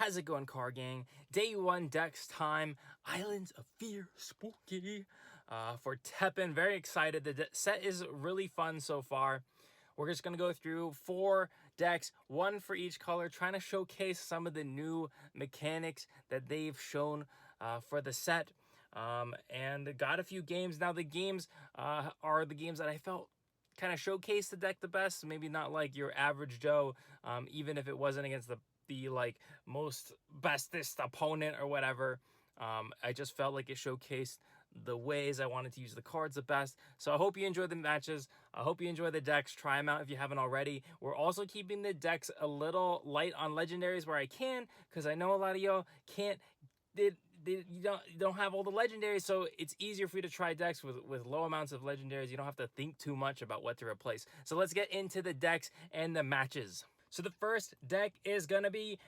How's it going, card gang? Day 1 decks time. Islands of Fear Spooky for TEPPEN. Very excited. The set is really fun so far. We're just going to go through 4 decks, 1 for each color, trying to showcase some of the new mechanics that they've shown for the set. And got a few games. Now, the games are the games that I felt kind of showcase the deck the best. Maybe not like your average Joe, even if it wasn't against the like most bestest opponent or whatever. I just felt like it showcased the ways I wanted to use the cards the best. So I hope you enjoy the matches. I hope you enjoy the decks. Try them out if you haven't already. We're also keeping the decks a little light on legendaries where I can, because I know a lot of y'all can't. You don't have all the legendaries, so it's easier for you to try decks with low amounts of legendaries. You don't have to think too much about what to replace. So let's get into the decks and the matches. So the first deck is gonna be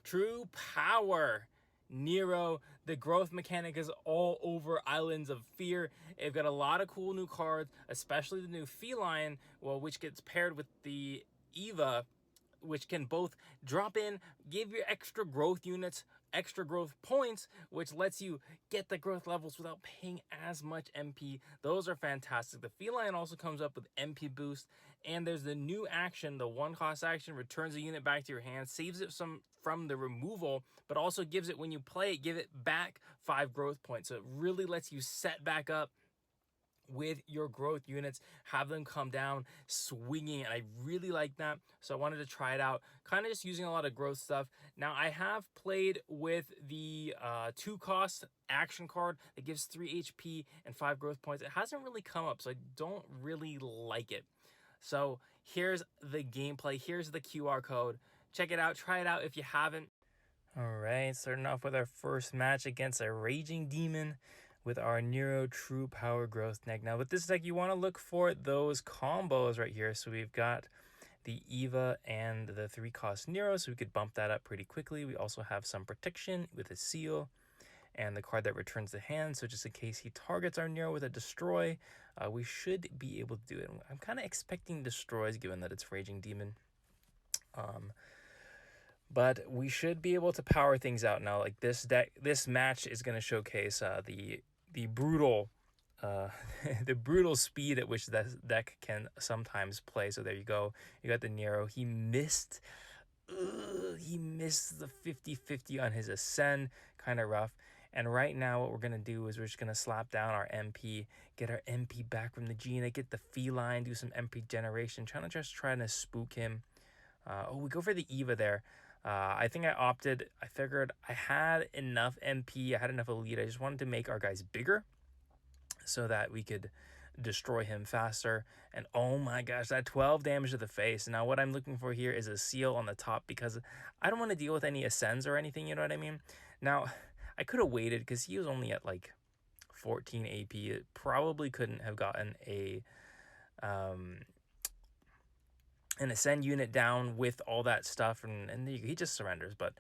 True Power. Nero. The growth mechanic is all over Islands of Fear. They've got a lot of cool new cards, especially the new Feline, which gets paired with the Eva, which can both drop in, give you extra growth units, extra growth points, which lets you get the growth levels without paying as much MP. Those are fantastic. The Feline also comes up with MP boost, and there's the new action, the 1-cost action, returns a unit back to your hand, saves it from the removal, but also gives it, when you play it, give it back 5 growth points. So it really lets you set back up with your growth units, have them come down swinging, and I really like that, so I wanted to try it out, kind of just using a lot of growth stuff. Now, I have played with the 2-cost action card that gives 3 HP and 5 growth points. It hasn't really come up, so I don't really like it. So here's the gameplay, here's the QR code. Check it out, try it out if you haven't. All right, starting off with our first match against a Raging Demon with our Nero True Power Growth deck. Now, with this deck, you want to look for those combos right here. So we've got the Eva and the 3-cost Nero, so we could bump that up pretty quickly. We also have some protection with a seal and the card that returns the hand. So just in case he targets our Nero with a destroy, we should be able to do it. I'm kind of expecting destroys given that it's Raging Demon. But we should be able to power things out now. Like this match is going to showcase the brutal the brutal speed at which this deck can sometimes play. So there you go. You got the Nero. He missed the 50-50 on his ascend. Kind of rough. And right now what we're going to do is we're just going to slap down our MP, get our MP back from the Gina, get the Feline, do some MP generation, trying to spook him. We go for the Eva there. I think I figured I had enough MP, I had enough elite. I just wanted to make our guys bigger so that we could destroy him faster. And oh my gosh, that 12 damage to the face. Now what I'm looking for here is a seal on the top, because I don't want to deal with any ascends or anything, you know what I mean? Now, I could have waited because he was only at like 14 AP. It probably couldn't have gotten an ascend unit down with all that stuff, and he just surrenders. But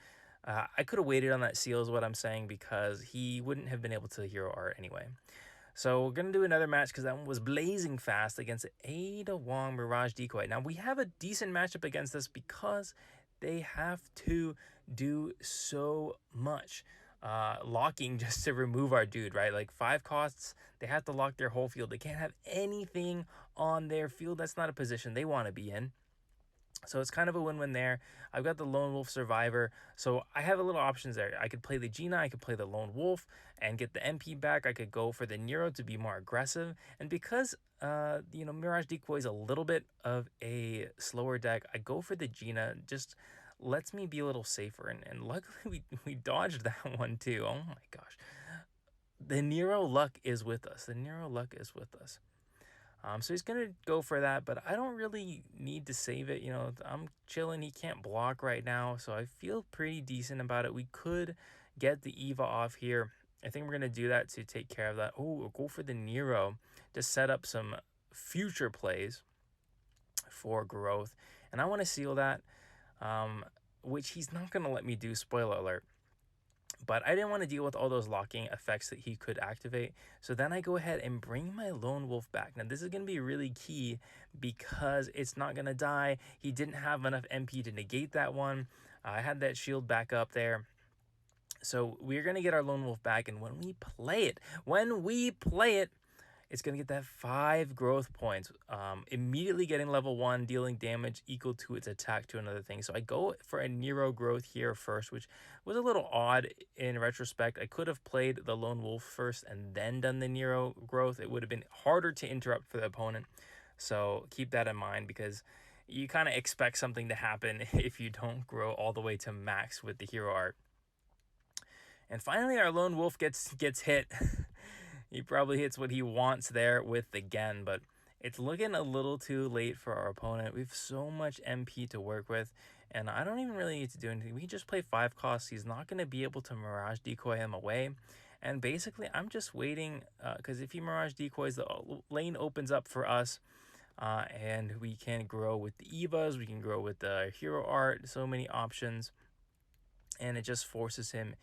I could have waited on that seal is what I'm saying, because he wouldn't have been able to hero art anyway. So we're going to do another match because that one was blazing fast against Ada Wong Mirage Decoy. Now we have a decent matchup against this because they have to do so much locking just to remove our dude, right? Like 5 costs, they have to lock their whole field. They can't have anything on their field that's not a position they want to be in. So it's kind of a win-win there. I've got the Lone Wolf Survivor, so I have a little options there. I could play the Gina, I could play the Lone Wolf and get the MP back. I could go for the Nero to be more aggressive. And because, Mirage Decoy is a little bit of a slower deck, I go for the Gina. Just lets me be a little safer. And luckily, we dodged that one too. Oh my gosh. The Nero luck is with us. The Nero luck is with us. So he's going to go for that, but I don't really need to save it. I'm chilling. He can't block right now, so I feel pretty decent about it. We could get the Eva off here. I think we're going to do that to take care of that. Oh, we'll go for the Nero to set up some future plays for growth. And I want to seal that, which he's not going to let me do, spoiler alert. But I didn't want to deal with all those locking effects that he could activate. So then I go ahead and bring my Lone Wolf back. Now, this is going to be really key because it's not going to die. He didn't have enough MP to negate that one. I had that shield back up there. So we're going to get our Lone Wolf back, and when we play it, it's going to get that 5 growth points, immediately getting level 1, dealing damage equal to its attack to another thing. So I go for a Nero growth here first, which was a little odd in retrospect. I could have played the Lone Wolf first and then done the Nero growth. It would have been harder to interrupt for the opponent. So keep that in mind, because you kind of expect something to happen if you don't grow all the way to max with the hero art. And finally, our Lone Wolf gets hit. He probably hits what he wants there with the Gen, but it's looking a little too late for our opponent. We have so much MP to work with, and I don't even really need to do anything. We can just play 5 costs. He's not going to be able to Mirage Decoy him away. And basically, I'm just waiting, because if he Mirage Decoys, the lane opens up for us, and we can grow with the Evas, we can grow with the hero art, so many options, and it just forces him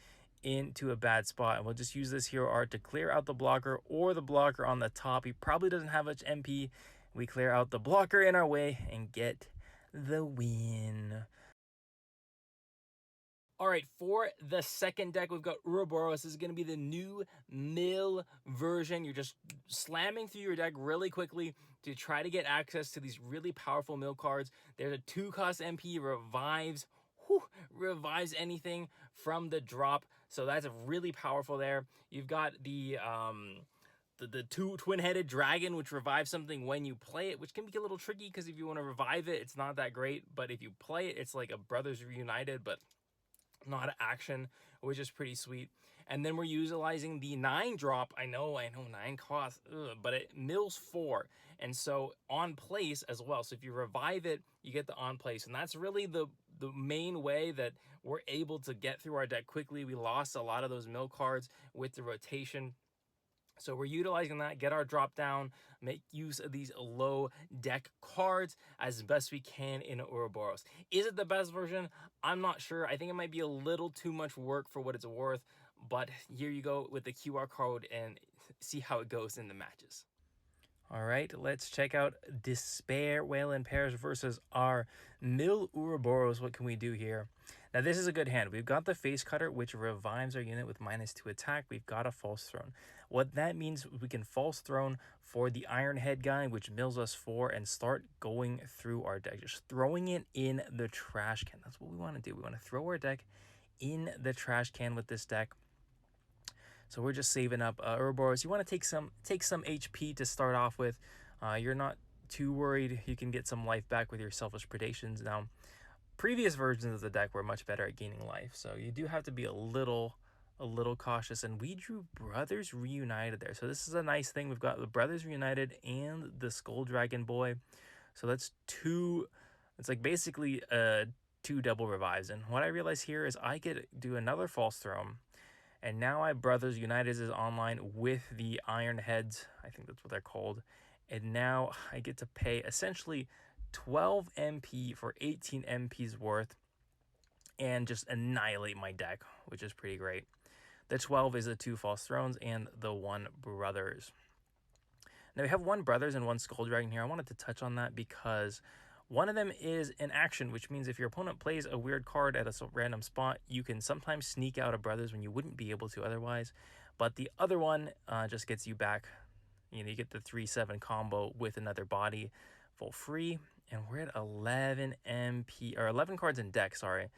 into a bad spot. And we'll just use this hero art to clear out the blocker or the blocker on the top. He probably doesn't have much MP. We clear out the blocker in our way and get the win. All right, for the second deck, we've got Ouroboros. This is going to be the new mill version. You're just slamming through your deck really quickly to try to get access to these really powerful mill cards. There's a 2-cost MP, revives anything from the drop. So that's really powerful there. You've got the twin-headed dragon, which revives something when you play it, which can be a little tricky because if you want to revive it, it's not that great. But if you play it, it's like a Brothers Reunited, but not action, which is pretty sweet. And then we're utilizing the 9 drop. I know 9 costs, but it mills 4, and so on place as well. So if you revive it, you get the on place, and that's really the main way that we're able to get through our deck quickly. We lost a lot of those mill cards with the rotation. So we're utilizing that, get our drop down, make use of these low deck cards as best we can in Ouroboros. Is it the best version? I'm not sure. I think it might be a little too much work for what it's worth, but here you go with the QR code and see how it goes in the matches. All right, let's check out Despair Whale in Pairs versus our Mill Ouroboros. What can we do here? Now, this is a good hand. We've got the Face Cutter, which revives our unit with -2 attack. We've got a False Throne. What that means, we can False Throne for the Iron Head guy, which mills us 4, and start going through our deck, just throwing it in the trash can. That's what we want to do. We want to throw our deck in the trash can with this deck. So we're just saving up Ouroboros. You want to take some HP to start off with. You're not too worried. You can get some life back with your Selfish Predations. Now, previous versions of the deck were much better at gaining life, so you do have to be a little cautious. And we drew Brothers Reunited there, so this is a nice thing. We've got the Brothers Reunited and the Skull Dragon Boy, so that's 2. It's like basically 2 double revives. And what I realize here is I could do another False Throne. And now I Brothers United is online with the Iron Heads. I think that's what they're called. And now I get to pay essentially 12 MP for 18 MP's worth and just annihilate my deck, which is pretty great. The 12 is the 2 False Thrones and the 1 Brothers. Now we have 1 Brothers and 1 Skull Dragon here. I wanted to touch on that because one of them is an action, which means if your opponent plays a weird card at a random spot, you can sometimes sneak out a Brothers when you wouldn't be able to otherwise. But the other one just gets you back. You know, you get the 3/7 combo with another body for free. And we're at 11 MP, or 11 cards in deck, sorry.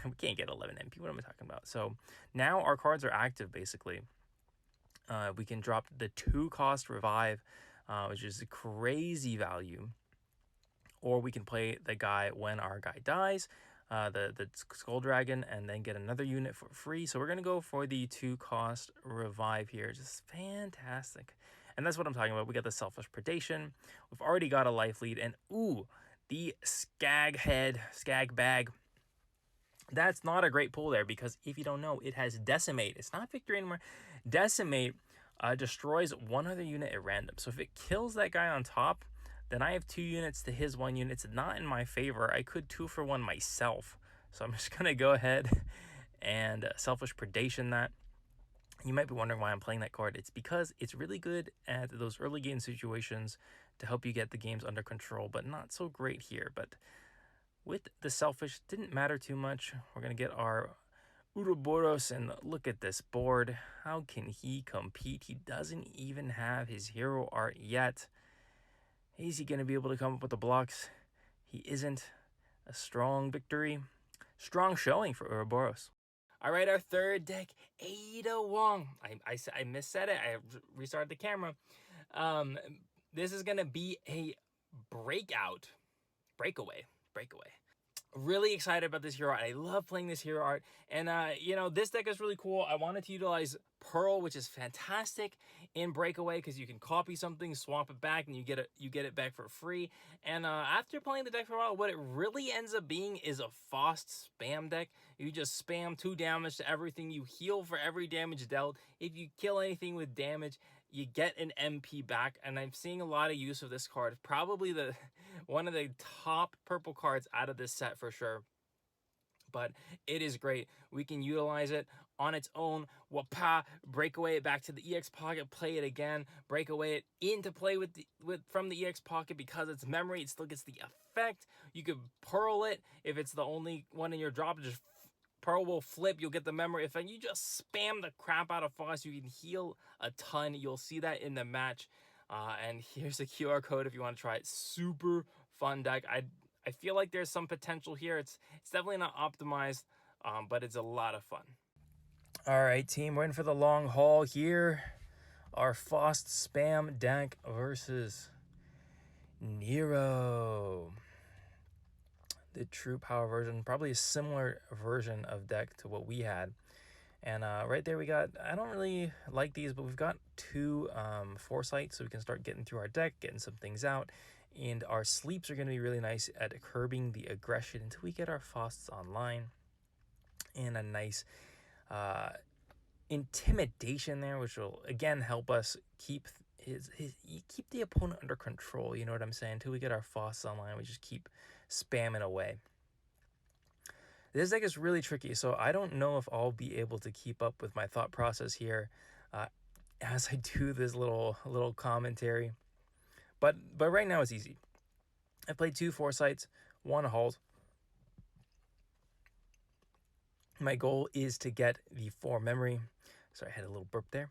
We can't get 11 MP, what am I talking about? So now our cards are active, basically. We can drop the 2-cost Revive, which is a crazy value. Or we can play the guy when our guy dies, the Skull Dragon, and then get another unit for free. So we're going to go for the 2-cost Revive here. Just fantastic. And that's what I'm talking about. We got the Selfish Predation. We've already got a life lead. And ooh, the Skag Bag. That's not a great pull there, because if you don't know, it has Decimate. It's not Victory anymore. Decimate destroys 1 other unit at random. So if it kills that guy on top, then I have 2 units to his 1 unit. It's not in my favor. I could 2-for-1 myself. So I'm just going to go ahead and Selfish Predation that. You might be wondering why I'm playing that card. It's because it's really good at those early game situations to help you get the games under control, but not so great here. But with the Selfish, didn't matter too much. We're going to get our Ouroboros, and look at this board. How can he compete? He doesn't even have his hero art yet. Is he going to be able to come up with the blocks? He isn't. A strong victory. Strong showing for Ouroboros. All right, our third deck, Ada Wong. I missaid it. I restarted the camera. This is going to be a breakaway. Really excited about this hero art. I love playing this hero art. And, you know, this deck is really cool. I wanted to utilize Pearl, which is fantastic in Breakaway because you can copy something, swap it back, and you get it back for free. And after playing the deck for a while, what it really ends up being is a Faust spam deck. You just spam 2 damage to everything. You heal for every damage dealt. If you kill anything with damage, you get an MP back, and I'm seeing a lot of use of this card. Probably one of the top purple cards out of this set for sure. But it is great. We can utilize it on its own. Wapa, break away it back to the EX pocket, play it again, break away it into play from the EX pocket because it's memory. It still gets the effect. You could Pearl it if it's the only one in your drop. Just Pearl will flip, you'll get the memory effect. You just spam the crap out of Faust. You can heal a ton. You'll see that in the match. And here's a QR code if you want to try it. Super fun deck. I feel like there's some potential here. It's definitely not optimized, but it's a lot of fun. All right, team, we're in for the long haul here. Our Faust spam deck versus Nero. The true power version, probably a similar version of deck to what we had. And right there we got, I don't really like these, but we've got 2 foresight, so we can start getting through our deck, getting some things out. And our sleeps are going to be really nice at curbing the aggression until we get our Fausts online. And a nice intimidation there, which will again help us keep keep the opponent under control. You know what I'm saying? Until we get our Fausts online, we just keep spamming away. This deck is really tricky, so I don't know if I'll be able to keep up with my thought process here as I do this little commentary. But right now it's easy. I played 2 foresights, 1 halt. My goal is to get the 4 memory. Sorry, I had a little burp there.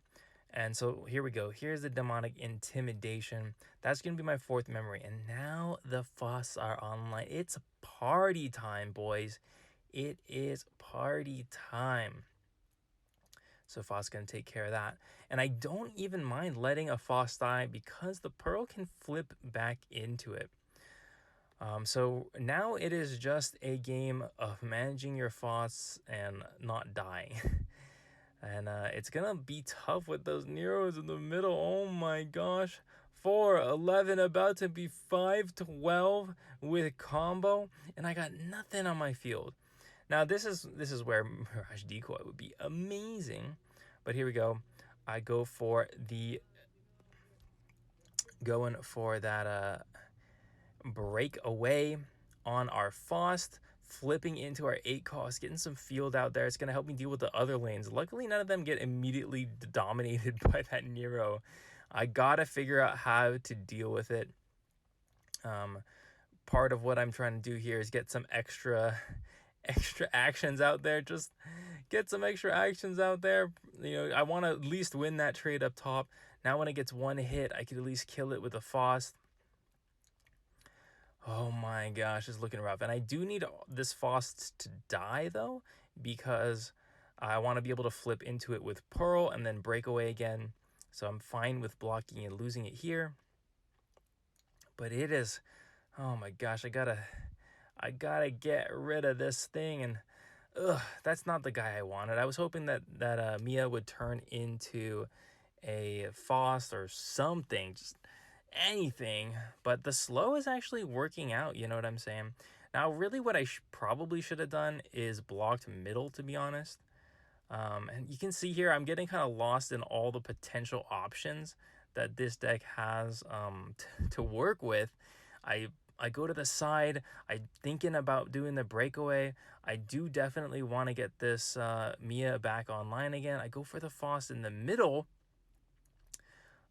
And so here we go. Here's the demonic intimidation. That's going to be my 4th memory. And now the Fausts are online. It's party time, boys. It is party time. So Faust's going to take care of that. And I don't even mind letting a Faust die because the Pearl can flip back into it. So now it is just a game of managing your Fausts and not dying. And it's going to be tough with those Neros in the middle. Oh my gosh. 4-11, about to be 5-12 with combo. And I got nothing on my field. Now this is where Mirage Decoy would be amazing. But here we go. I go for that breakaway on our Faust, flipping into our 8 cost, getting some field out there. It's going to help me deal with the other lanes. Luckily, none of them get immediately dominated by that Nero. I got to figure out how to deal with it. Part of what I'm trying to do here is get some extra actions out there. Just get some extra actions out there. You know, I want to at least win that trade up top. Now when it gets 1 hit, I could at least kill it with a Faust. Oh my gosh, it's looking rough. And I do need this Faust to die, though, because I want to be able to flip into it with Pearl and then break away again. So I'm fine with blocking and losing it here. But it is, oh my gosh, I gotta get rid of this thing. And that's not the guy I wanted. I was hoping that Mia would turn into a Faust or something, just anything, but the slow is actually working out, you know what I'm saying? Now, really what I probably should have done is blocked middle, to be honest. And you can see here, I'm getting kind of lost in all the potential options that this deck has to work with. I go to the side, I'm thinking about doing the breakaway. I do definitely want to get this Mia back online again. I go for the Faust in the middle,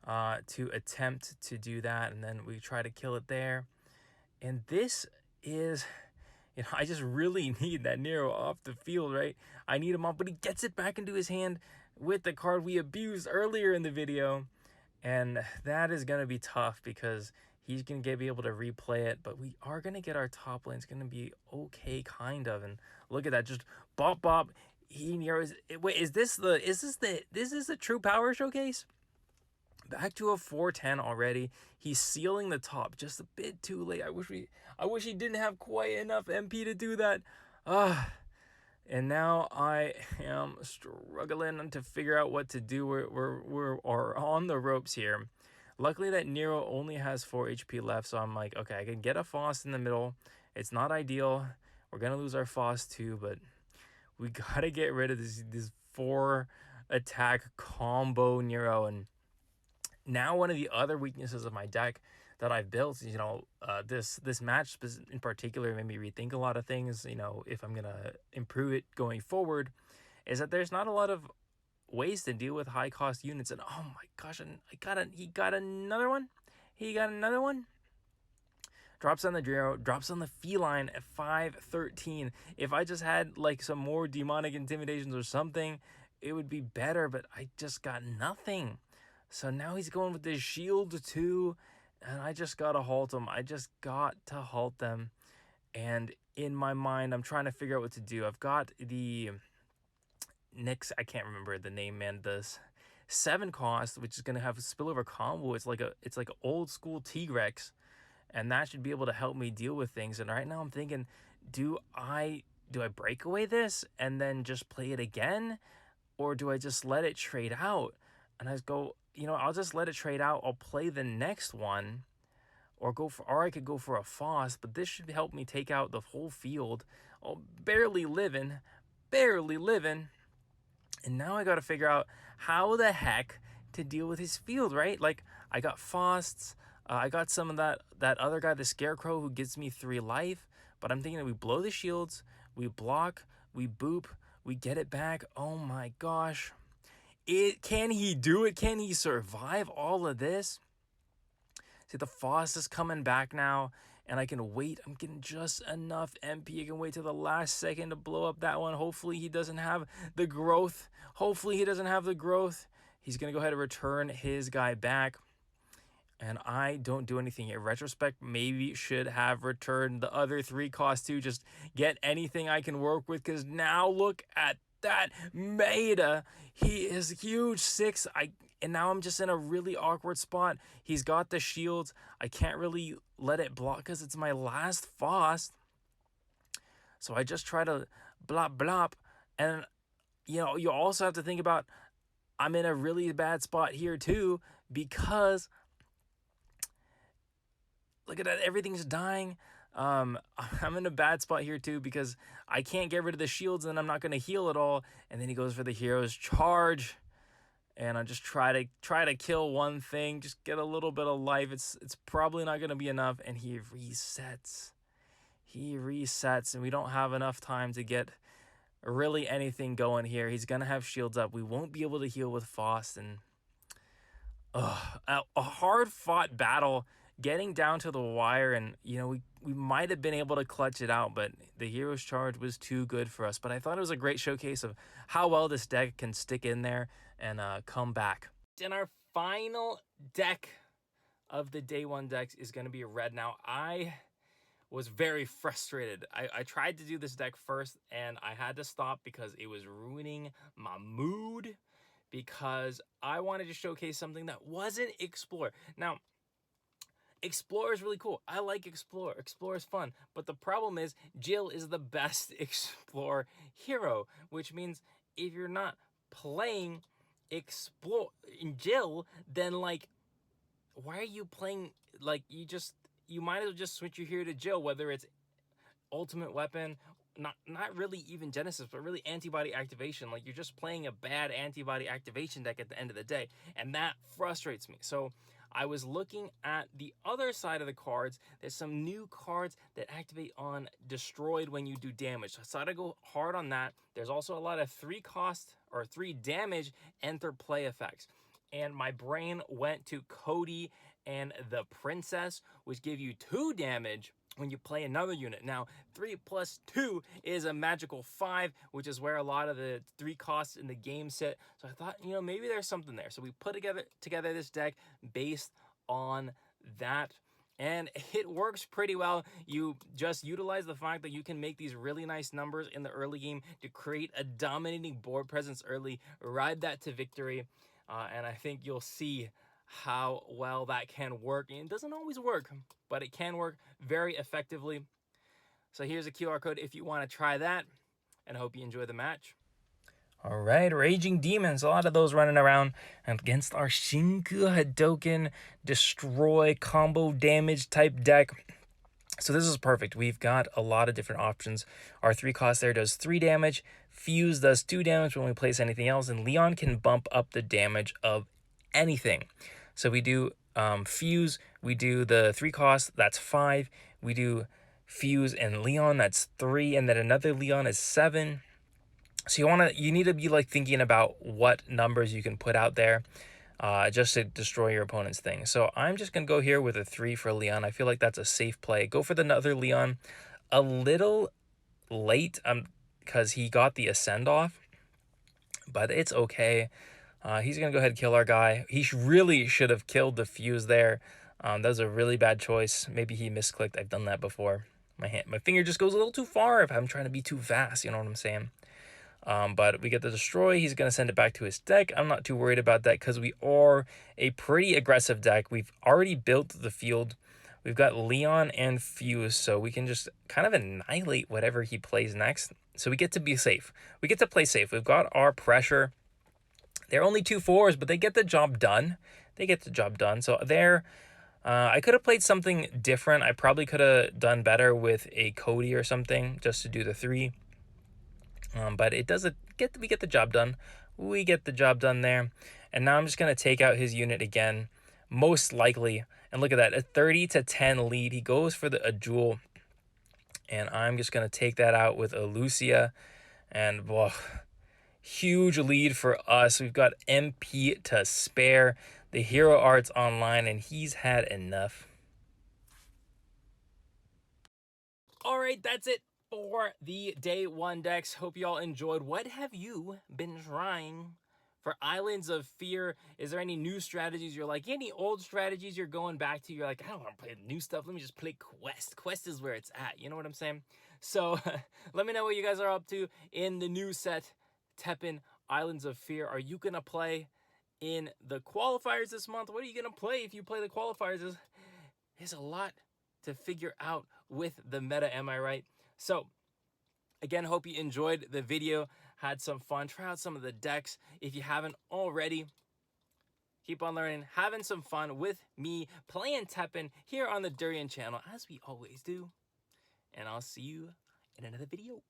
to attempt to do that, and then we try to kill it there. And this is You know, I just really need that Nero off the field, right? I need him off, but he gets it back into his hand with the card we abused earlier in the video. And that is going to be tough because he's going to be able to replay it, but we are going to get our top lane. It's going to be okay, kind of. And look at that, just bop bop. Wait, is this the true power showcase? Back to a 410 already. He's sealing the top just a bit too late. I wish he didn't have quite enough MP to do that. And now I am struggling to figure out what to do. We're on the ropes here. Luckily that Nero only has 4 HP left, so I'm like, okay, I can get a Faust in the middle. It's not ideal. We're gonna lose our Faust too, but we gotta get rid of this 4 attack combo Nero. And now one of the other weaknesses of my deck that I've built, you know, this match in particular made me rethink a lot of things, you know, if I'm gonna improve it going forward, is that there's not a lot of ways to deal with high cost units. And oh my gosh, he got another one. Drops on the Nero, drops on the Feline at 513. If I just had like some more demonic intimidations or something, it would be better, but I just got nothing. So now he's going with this shield too, and I just gotta halt him. I just got to halt them. And in my mind, I'm trying to figure out what to do. I've got the Nyx, I can't remember the name, man. The 7 cost, which is gonna have a spillover combo. It's like an old school T-Rex, and that should be able to help me deal with things. And right now I'm thinking, do I break away this and then just play it again, or do I just let it trade out? And I go, you know, I'll just let it trade out. I'll play the next one, or I could go for a Faust, but this should help me take out the whole field. Oh, barely living. And now I got to figure out how the heck to deal with his field, right? Like, I got Fausts. I got some of that other guy, the Scarecrow, who gives me 3 life. But I'm thinking that we blow the shields, we block, we boop, we get it back. Oh my gosh. Can he do it? Can he survive all of this? See, the Faust is coming back now, and I can wait. I'm getting just enough MP. I can wait till the last second to blow up that one. Hopefully he doesn't have the growth. He's going to go ahead and return his guy back. And I don't do anything. In retrospect, maybe should have returned the other 3 costs too. Just get anything I can work with, because now look at that meta. He is huge. 6. And now I'm just in a really awkward spot. He's got the shields. I can't really let it block because it's my last Faust. So I just try to blop blop. And you know, you also have to think about, I'm in a really bad spot here too, because look at that, everything's dying. I'm in a bad spot here too, because I can't get rid of the shields and I'm not going to heal at all. And then he goes for the hero's charge, and I just try to kill one thing, just get a little bit of life. It's probably not going to be enough, and he resets, and we don't have enough time to get really anything going here. He's going to have shields up. We won't be able to heal with Faust, and a hard-fought battle, getting down to the wire. And you know, we might have been able to clutch it out, but the hero's charge was too good for us. But I thought it was a great showcase of how well this deck can stick in there and come back. And our final deck of the day 1 decks is going to be red. Now, I was very frustrated. I tried to do this deck first, and I had to stop because it was ruining my mood, because I wanted to showcase something that wasn't Explore. Now, Explore is really cool. I like Explore. Explore is fun. But the problem is, Jill is the best Explore hero, which means if you're not playing Explore in Jill, then like, why are you playing? Like, you might as well just switch your hero to Jill, whether it's ultimate weapon, not really even Genesis, but really antibody activation. Like, you're just playing a bad antibody activation deck at the end of the day, and that frustrates me. So I was looking at the other side of the cards. There's some new cards that activate on destroyed when you do damage. So I decided to go hard on that. There's also a lot of 3 cost or 3 damage enter play effects. And my brain went to Cody and the Princess, which give you 2 damage when you play another unit. Now, 3 plus 2 is a magical 5, which is where a lot of the 3 costs in the game sit. So I thought, you know, maybe there's something there. So we put together this deck based on that. And it works pretty well. You just utilize the fact that you can make these really nice numbers in the early game to create a dominating board presence early, ride that to victory. And I think you'll see how well that can work. And it doesn't always work, but it can work very effectively. So here's a QR code if you want to try that, and I hope you enjoy the match. All right, Raging Demons, a lot of those running around against our Shinku Hadoken destroy combo damage type deck. So this is perfect. We've got a lot of different options. Our 3 cost there does 3 damage, Fuse does 2 damage when we place anything else, and Leon can bump up the damage of anything. So we do Fuse, we do the 3 cost, that's 5. We do Fuse and Leon, that's 3, and then another Leon is 7. So you need to be like thinking about what numbers you can put out there just to destroy your opponent's thing. So I'm just going to go here with a 3 for Leon. I feel like that's a safe play. Go for the other Leon a little late because he got the Ascend off, but it's okay. He's going to go ahead and kill our guy. He really should have killed the Fuse there. That was a really bad choice. Maybe he misclicked. I've done that before. My finger just goes a little too far if I'm trying to be too fast. You know what I'm saying? But we get the destroy. He's going to send it back to his deck. I'm not too worried about that because we are a pretty aggressive deck. We've already built the field. We've got Leon and Fuse, so we can just kind of annihilate whatever he plays next. So we get to be safe. We get to play safe. We've got our pressure. They're only 2 4s, but they get the job done. They get the job done. So there, I could have played something different. I probably could have done better with a Cody or something just to do the 3. But it doesn't we get the job done. We get the job done there. And now I'm just going to take out his unit again, most likely. And look at that, a 30-10 lead. He goes for a jewel. And I'm just going to take that out with a Lucia. And whoa, huge lead for us. We've got MP to spare. The hero art's online, and he's had enough. All right, that's it for the day 1 decks. Hope you all enjoyed. What have you been trying for Islands of Fear? Is there any new strategies you're like, any old strategies you're going back to? You're like, I don't want to play new stuff. Let me just play Quest. Quest is where it's at. You know what I'm saying? So let me know what you guys are up to in the new set, TEPPEN Islands of Fear. Are you going to play in the qualifiers this month? What are you going to play if you play the qualifiers? There's a lot to figure out with the meta, am I right? So again, hope you enjoyed the video, had some fun. Try out some of the decks if you haven't already. Keep on learning, having some fun with me playing TEPPEN here on the Durian channel, as we always do. And I'll see you in another video.